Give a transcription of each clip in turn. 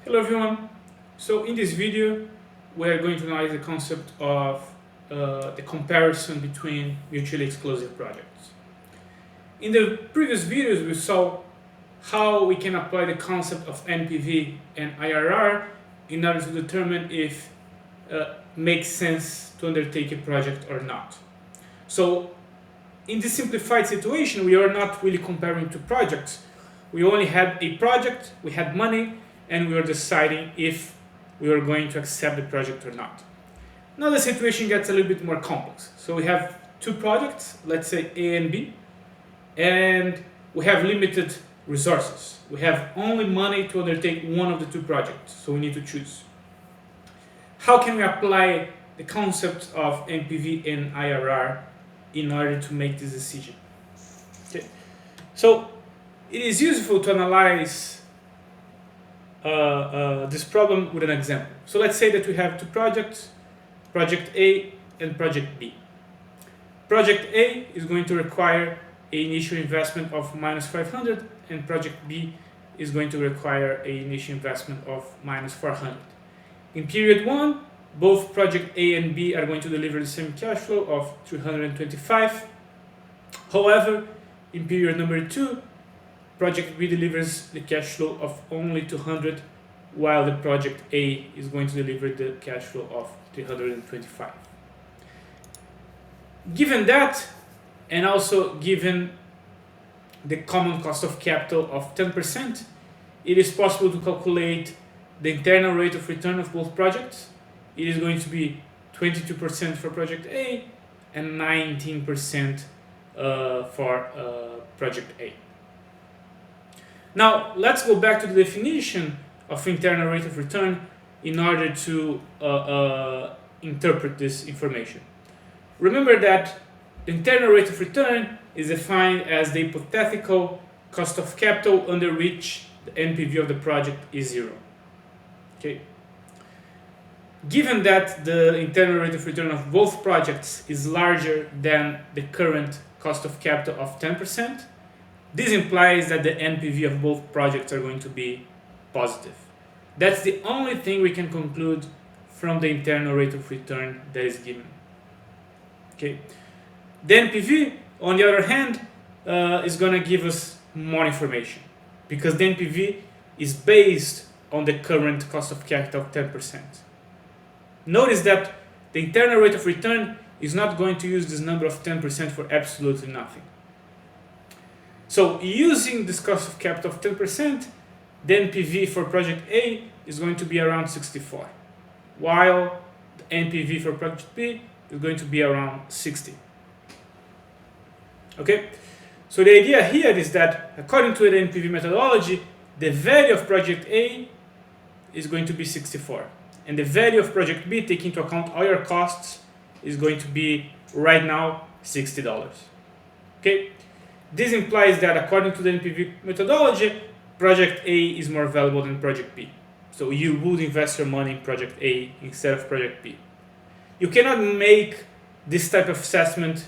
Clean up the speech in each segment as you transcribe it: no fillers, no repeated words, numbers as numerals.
Hello everyone. So in this video, we are going to analyze the concept of the comparison between mutually exclusive projects. In the previous videos, we saw how we can apply the concept of NPV and IRR in order to determine if it makes sense to undertake a project or not. So in this simplified situation, we are not really comparing two projects. We only had a project, we had money, and we were deciding if we were going to accept the project or not. Now the situation gets a little bit more complex. So we have two projects, let's say A and B, and we have limited resources. We have only money to undertake one of the two projects, so we need to choose. How can we apply the concept of NPV and IRR in order to make this decision? Okay. So it is useful to analyze this problem with an example. So let's say that we have two projects, project A and project B. Project A is going to require an initial investment of minus 500, and project B is going to require an initial investment of minus 400. In period 1, both project A and B are going to deliver the same cash flow of 325. However, in period number 2, project B delivers the cash flow of only 200, while the project A is going to deliver the cash flow of 325. Given that, and also given the common cost of capital of 10%, it is possible to calculate the internal rate of return of both projects. It is going to be 22% for project A and 19% for project A. Now, let's go back to the definition of internal rate of return in order to interpret this information. Remember that the internal rate of return is defined as the hypothetical cost of capital under which the NPV of the project is zero. Okay. Given that the internal rate of return of both projects is larger than the current cost of capital of 10%, this implies that the NPV of both projects are going to be positive. That's the only thing we can conclude from the internal rate of return that is given. Okay. The NPV, on the other hand, is going to give us more information because the NPV is based on the current cost of capital of 10%. Notice that the internal rate of return is not going to use this number of 10% for absolutely nothing. So using this cost of capital of 10%, the NPV for project A is going to be around 64, while the NPV for project B is going to be around 60. Okay, so the idea here is that according to the NPV methodology, the value of project A is going to be 64, and the value of project B, taking into account all your costs, is going to be right now $60. Okay. This implies that according to the NPV methodology, project A is more valuable than project B. So you would invest your money in project A instead of project B. You cannot make this type of assessment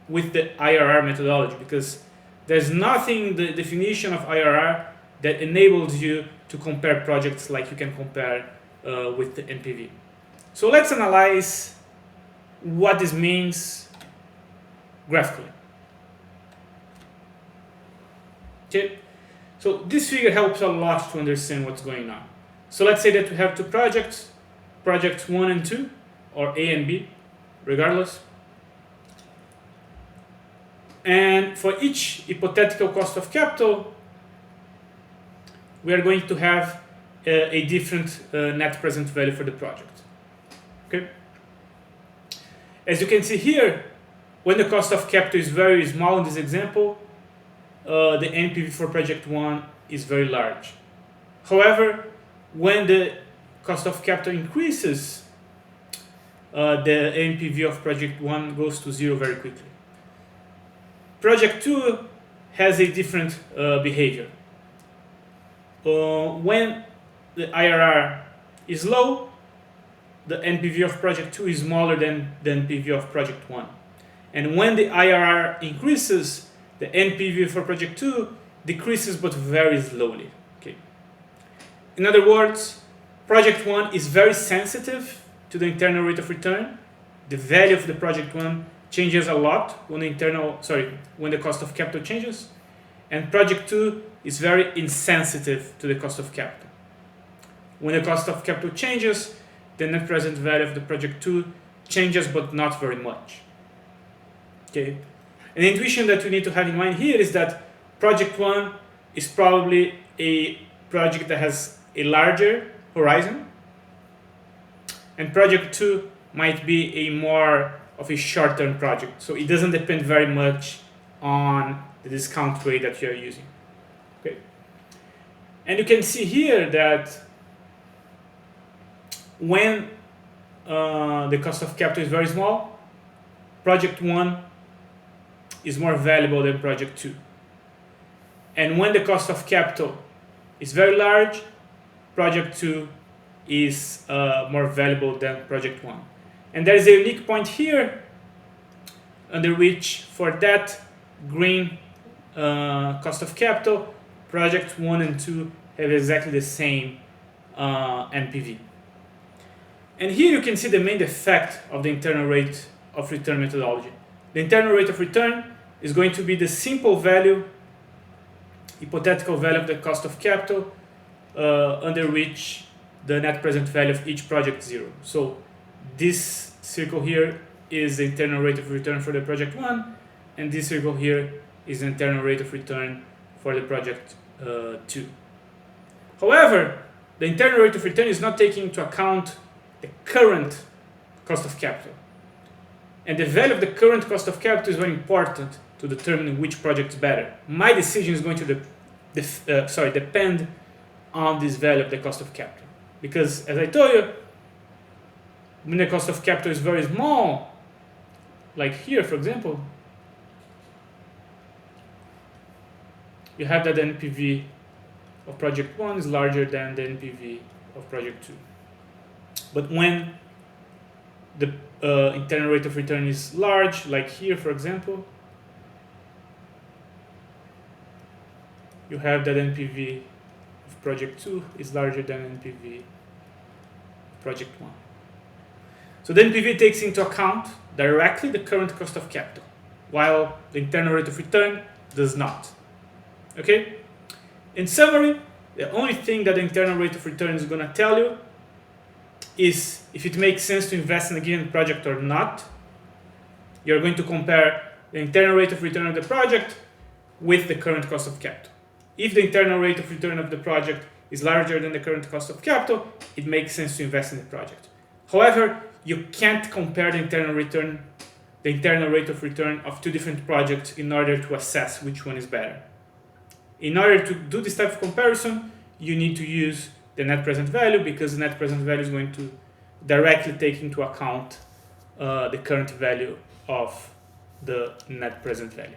with the IRR methodology because there's nothing in the definition of IRR that enables you to compare projects like you can compare with the NPV. So let's analyze what this means graphically. Okay, so this figure helps a lot to understand what's going on. So let's say that we have two projects, projects 1 and 2, or A and B, regardless. And for each hypothetical cost of capital, we are going to have a different net present value for the project. Okay. As you can see here, when the cost of capital is very small in this example, the NPV for project 1 is very large. However, when the cost of capital increases, the NPV of project 1 goes to zero very quickly. Project 2 has a different behavior. When the IRR is low, the NPV of project 2 is smaller than the NPV of project 1. And when the IRR increases, the NPV for project 2 decreases but very slowly. Okay. In other words, Project 1 is very sensitive to the internal rate of return. The value of the project 1 changes a lot when the cost of capital changes. And project 2 is very insensitive to the cost of capital. When the cost of capital changes, the net present value of the project 2 changes, but not very much. Okay? An intuition that we need to have in mind here is that project 1 is probably a project that has a larger horizon, and project 2 might be a more of a short-term project. So it doesn't depend very much on the discount rate that you're using. Okay? And you can see here that when the cost of capital is very small, project 1 is more valuable than project 2. And when the cost of capital is very large, project 2 is more valuable than project 1. And there is a unique point here under which for that green cost of capital, project 1 and 2 have exactly the same NPV. And here you can see the main effect of the internal rate of return methodology. The internal rate of return is going to be the simple value, hypothetical value of the cost of capital under which the net present value of each project is 0. So this circle here is the internal rate of return for the project 1, and this circle here is the internal rate of return for the project 2. However, the internal rate of return is not taking into account the current cost of capital. And the value of the current cost of capital is very important to determine which project is better. My decision is going to depend on this value of the cost of capital. Because, as I told you, when the cost of capital is very small, like here, for example, you have that the NPV of project 1 is larger than the NPV of project 2. But when the internal rate of return is large, like here, for example, you have that NPV of project 2 is larger than NPV of project 1. So the NPV takes into account directly the current cost of capital, while the internal rate of return does not. Okay? In summary, the only thing that the internal rate of return is going to tell you is if it makes sense to invest in a given project or not. You're going to compare the internal rate of return of the project with the current cost of capital. If the internal rate of return of the project is larger than the current cost of capital, it makes sense to invest in the project. However, you can't compare the internal rate of return of two different projects in order to assess which one is better. In order to do this type of comparison, you need to use the net present value, because the net present value is going to directly take into account the current value of the net present value.